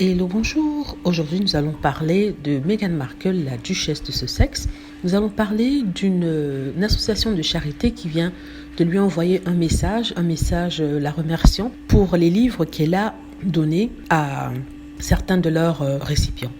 Hello, bonjour. Aujourd'hui, nous allons parler de Meghan Markle, la duchesse de Sussex. Nous allons parler d'une association de charité qui vient de lui envoyer un message la remerciant pour les livres qu'elle a donnés à certains de leurs récipients.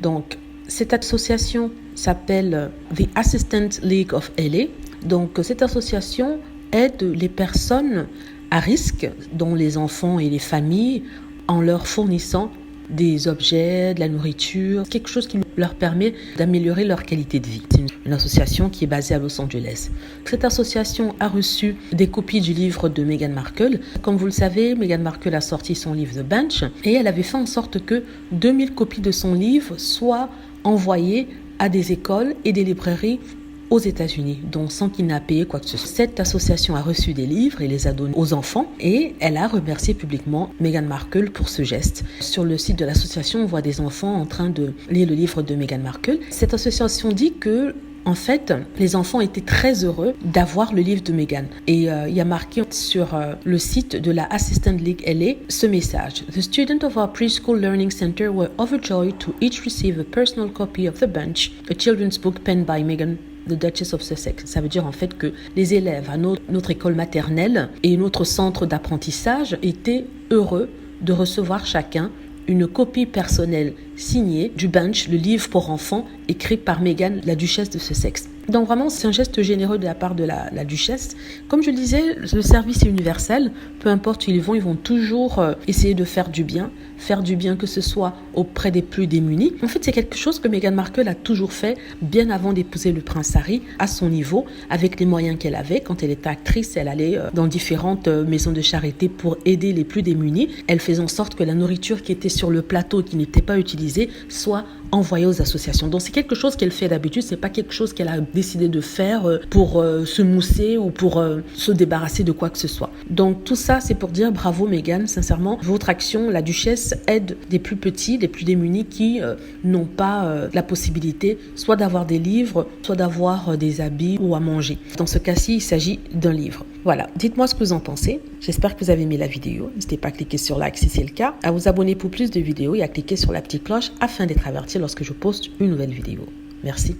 Donc, cette association s'appelle The Assistant League of LA. Donc, cette association aide les personnes à risque, dont les enfants et les familles, en leur fournissant des objets, de la nourriture, quelque chose qui leur permet d'améliorer leur qualité de vie. C'est une association qui est basée à Los Angeles. Cette association a reçu des copies du livre de Meghan Markle. Comme vous le savez, Meghan Markle a sorti son livre The Bench et elle avait fait en sorte que 2000 copies de son livre soient envoyées à des écoles et des librairies aux États-Unis, donc sans qu'il n'ait payé quoi que ce soit. Cette association a reçu des livres et les a donnés aux enfants et elle a remercié publiquement Meghan Markle pour ce geste. Sur le site de l'association, on voit des enfants en train de lire le livre de Meghan Markle. Cette association dit que en fait, les enfants étaient très heureux d'avoir le livre de Meghan. Et il y a marqué sur le site de la Assistant League LA ce message. The students of our preschool learning center were overjoyed to each receive a personal copy of The Bench, a children's book penned by Meghan, the Duchess of Sussex. Ça veut dire en fait que les élèves à notre école maternelle et notre centre d'apprentissage étaient heureux de recevoir chacun une copie personnelle signée du Bench, le livre pour enfants écrit par Meghan, la duchesse de Sussex. Donc vraiment, c'est un geste généreux de la part de la duchesse. Comme je le disais, le service est universel. Peu importe où ils vont toujours essayer de faire du bien que ce soit auprès des plus démunis. En fait, c'est quelque chose que Meghan Markle a toujours fait bien avant d'épouser le prince Harry, à son niveau, avec les moyens qu'elle avait. Quand elle était actrice, elle allait dans différentes maisons de charité pour aider les plus démunis. Elle faisait en sorte que la nourriture qui était sur le plateau, qui n'était pas utilisée, soit envoyée aux associations. Donc c'est quelque chose qu'elle fait d'habitude, c'est pas quelque chose qu'elle a décidé de faire pour se mousser ou pour se débarrasser de quoi que ce soit. Donc tout ça, c'est pour dire bravo Meghan, sincèrement, votre action, la duchesse aide des plus petits, des plus démunis qui n'ont pas la possibilité soit d'avoir des livres, soit d'avoir des habits ou à manger. Dans ce cas-ci, il s'agit d'un livre. Voilà, dites-moi ce que vous en pensez. J'espère que vous avez aimé la vidéo. N'hésitez pas à cliquer sur like si c'est le cas, à vous abonner pour plus de vidéos et à cliquer sur la petite cloche afin d'être averti lorsque je poste une nouvelle vidéo. Merci.